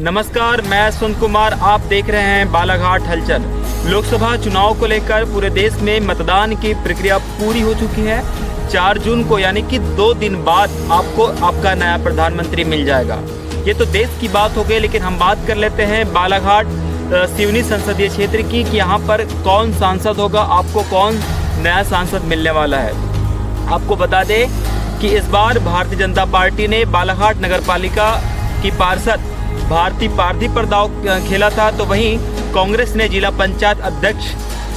नमस्कार, मैं सुंदर कुमार। आप देख रहे हैं बालाघाट हलचल। लोकसभा चुनाव को लेकर पूरे देश में मतदान की प्रक्रिया पूरी हो चुकी है। 4 जून को यानी कि 2 दिन बाद आपको आपका नया प्रधानमंत्री मिल जाएगा। ये तो देश की बात हो गई, लेकिन हम बात कर लेते हैं बालाघाट सिवनी संसदीय क्षेत्र की कि यहाँ पर कौन सांसद होगा, आपको कौन नया सांसद मिलने वाला है। आपको बता दें कि इस बार भारतीय जनता पार्टी ने बालाघाट नगर पालिका की पार्षद भारती पारधी पर दाव खेला था, तो वहीं कांग्रेस ने जिला पंचायत अध्यक्ष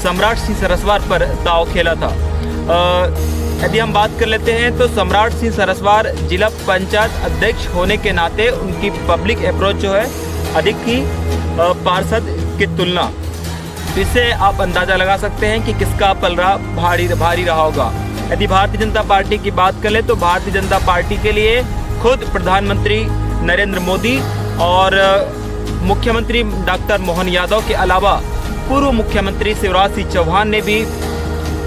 सम्राट सिंह सरस्वार पर दाव खेला था। यदि हम बात कर लेते हैं तो सम्राट सिंह सरस्वार जिला पंचायत अध्यक्ष होने के नाते उनकी पब्लिक अप्रोच जो है अधिक ही पार्षद की तुलना, इससे आप अंदाज़ा लगा सकते हैं कि किसका पलड़ा भारी रहा होगा। यदि भारतीय जनता पार्टी की बात करें तो भारतीय जनता पार्टी के लिए खुद प्रधानमंत्री नरेंद्र मोदी और मुख्यमंत्री डॉक्टर मोहन यादव के अलावा पूर्व मुख्यमंत्री शिवराज सिंह चौहान ने भी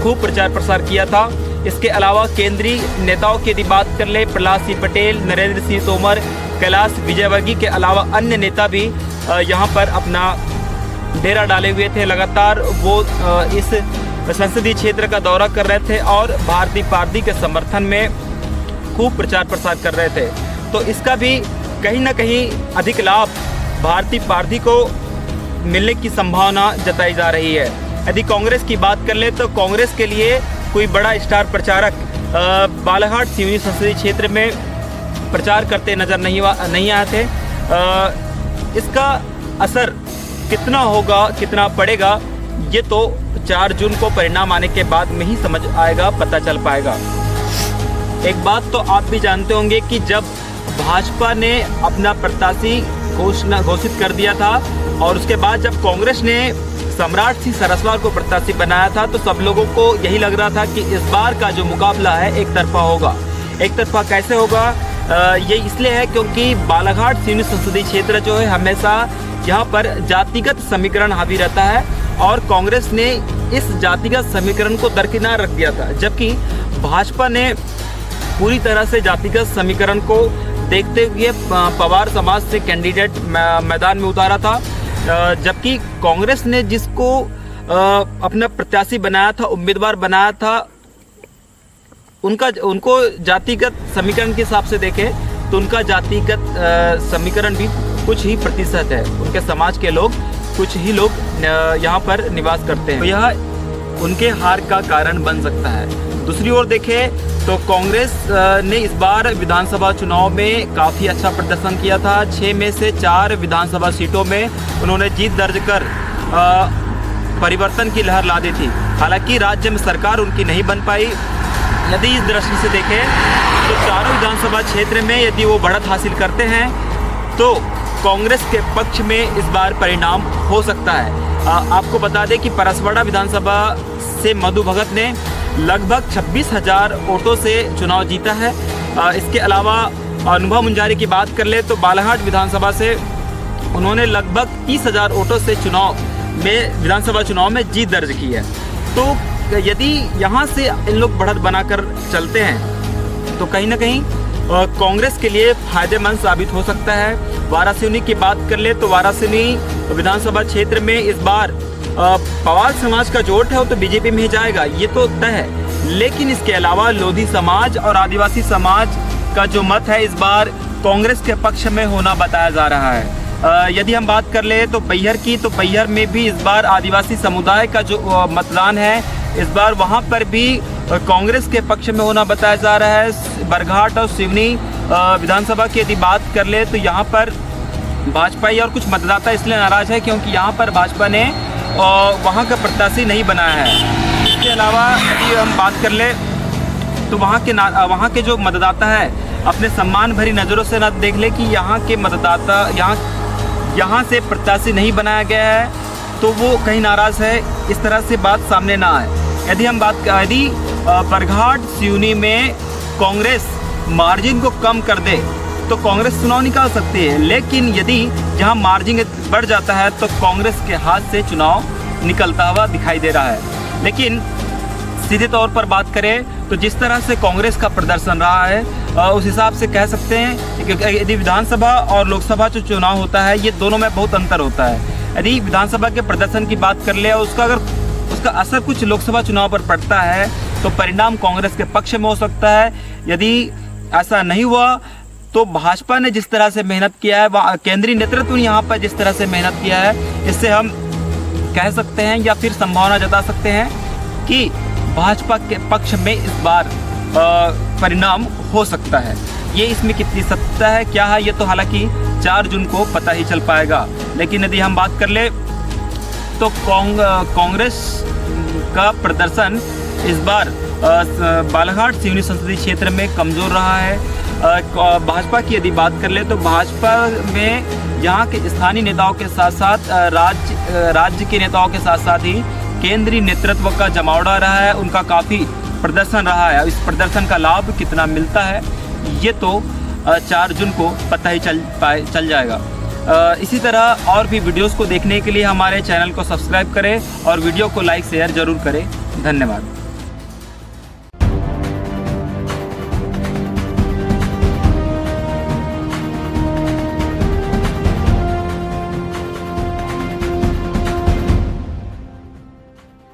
खूब प्रचार प्रसार किया था। इसके अलावा केंद्रीय नेताओं की यदि बात कर ले, प्रहलाद सिंह पटेल, नरेंद्र सिंह तोमर, कैलाश विजयवर्गीय के अलावा अन्य नेता भी यहाँ पर अपना डेरा डाले हुए थे। लगातार वो इस संसदीय क्षेत्र का दौरा कर रहे थे और भारती पारधी के समर्थन में खूब प्रचार प्रसार कर रहे थे। तो इसका भी कहीं ना कहीं अधिक लाभ भारती पारधी को मिलने की संभावना जताई जा रही है। यदि कांग्रेस की बात कर ले तो कांग्रेस के लिए कोई बड़ा स्टार प्रचारक बालाघाट सिवनी संसदीय क्षेत्र में प्रचार करते नजर नहीं आए थे। इसका असर कितना होगा, कितना पड़ेगा, ये तो 4 जून को परिणाम आने के बाद में ही समझ आएगा, पता चल पाएगा। एक बात तो आप भी जानते होंगे कि जब भाजपा ने अपना प्रत्याशी घोषित कर दिया था और उसके बाद जब कांग्रेस ने सम्राट सिंह सरस्वार को प्रत्याशी बनाया था, तो सब लोगों को यही लग रहा था कि इस बार का जो मुकाबला है एक तरफा होगा। एक तरफा कैसे होगा? ये इसलिए है क्योंकि बालाघाट सिवनी संसदीय क्षेत्र जो है हमेशा यहाँ पर जातिगत समीकरण हावी रहता है और कांग्रेस ने इस जातिगत समीकरण को दरकिनार रख दिया था, जबकि भाजपा ने पूरी तरह से जातिगत समीकरण को देखते हुए पवार समाज से कैंडिडेट मैदान में उतारा था, जबकि कांग्रेस ने जिसको अपना प्रत्याशी बनाया था, उम्मीदवार बनाया था, उनको जातिगत समीकरण के हिसाब से देखें तो उनका जातिगत समीकरण भी कुछ ही प्रतिशत है। उनके समाज के लोग कुछ ही लोग यहाँ पर निवास करते हैं, तो यह उनके हार का कारण बन सकता है। दूसरी ओर देखें तो कांग्रेस ने इस बार विधानसभा चुनाव में काफ़ी अच्छा प्रदर्शन किया था। 6 में से 4 विधानसभा सीटों में उन्होंने जीत दर्ज कर परिवर्तन की लहर ला दी थी। हालांकि राज्य में सरकार उनकी नहीं बन पाई। यदि इस दृष्टि से देखें तो चारों विधानसभा क्षेत्र में यदि वो बढ़त हासिल करते हैं तो कांग्रेस के पक्ष में इस बार परिणाम हो सकता है। आपको बता दें कि परसवाड़ा विधानसभा से मधु भगत ने लगभग 26,000 वोटों से चुनाव जीता है। इसके अलावा अनुभव मुंजारी की बात कर ले तो बालाघाट विधानसभा से उन्होंने लगभग 30,000 वोटों से विधानसभा चुनाव में जीत दर्ज की है। तो यदि यहाँ से इन लोग बढ़त बनाकर चलते हैं तो कहीं ना कहीं कांग्रेस के लिए फायदेमंद साबित हो सकता है। वारासिवनी की बात कर ले तो वारासिवनी विधानसभा क्षेत्र में इस बार पवार समाज का जो वोट है वो तो बीजेपी में ही जाएगा, ये तो तय है। लेकिन इसके अलावा लोधी समाज और आदिवासी समाज का जो मत है इस बार कांग्रेस के पक्ष में होना बताया जा रहा है। यदि हम बात कर ले तो बैहर की, तो बैहर में भी इस बार आदिवासी समुदाय का जो मतदान है इस बार वहाँ पर भी कांग्रेस के पक्ष में होना बताया जा रहा है। बरघाट और सिवनी विधानसभा की यदि बात कर ले तो यहाँ पर भाजपाई और कुछ मतदाता इसलिए नाराज है क्योंकि यहाँ पर भाजपा ने वहाँ का प्रत्याशी नहीं बनाया है। इसके अलावा यदि हम बात कर ले तो वहाँ के जो मतदाता है अपने सम्मान भरी नज़रों से न देख ले कि यहाँ के मतदाता यहाँ से प्रत्याशी नहीं बनाया गया है तो वो कहीं नाराज़ है, इस तरह से बात सामने ना आए। यदि बरघाट सिवनी में कांग्रेस मार्जिन को कम कर दे तो कांग्रेस चुनाव निकाल सकती है, लेकिन यदि जहां मार्जिन बढ़ जाता है तो कांग्रेस के हाथ से चुनाव निकलता हुआ दिखाई दे रहा है। लेकिन सीधे तौर पर बात करें तो जिस तरह से कांग्रेस का प्रदर्शन रहा है उस हिसाब से कह सकते हैं कि यदि विधानसभा और लोकसभा जो चुनाव होता है ये दोनों में बहुत अंतर होता है। यदि विधानसभा के प्रदर्शन की बात कर ले और उसका असर कुछ लोकसभा चुनाव पर पड़ता है तो परिणाम कांग्रेस के पक्ष में हो सकता है। यदि ऐसा नहीं हुआ तो भाजपा ने जिस तरह से मेहनत किया है, केंद्रीय नेतृत्व ने यहाँ पर जिस तरह से मेहनत किया है, इससे हम कह सकते हैं या फिर संभावना जता सकते हैं कि भाजपा के पक्ष में इस बार परिणाम हो सकता है। ये इसमें कितनी सत्ता है क्या है ये तो हालांकि 4 जून को पता ही चल पाएगा। लेकिन यदि हम बात कर ले तो कांग्रेस का प्रदर्शन इस बार बालाघाट सिवनी संसदीय क्षेत्र में कमज़ोर रहा है। भाजपा की यदि बात कर ले तो भाजपा में यहाँ के स्थानीय नेताओं के साथ साथ राज्य के नेताओं के साथ साथ ही केंद्रीय नेतृत्व का जमावड़ा रहा है, उनका काफ़ी प्रदर्शन रहा है। इस प्रदर्शन का लाभ कितना मिलता है ये तो 4 जून को पता ही चल जाएगा। इसी तरह और भी वीडियोस को देखने के लिए हमारे चैनल को सब्सक्राइब करें और वीडियो को लाइक शेयर ज़रूर करें। धन्यवाद।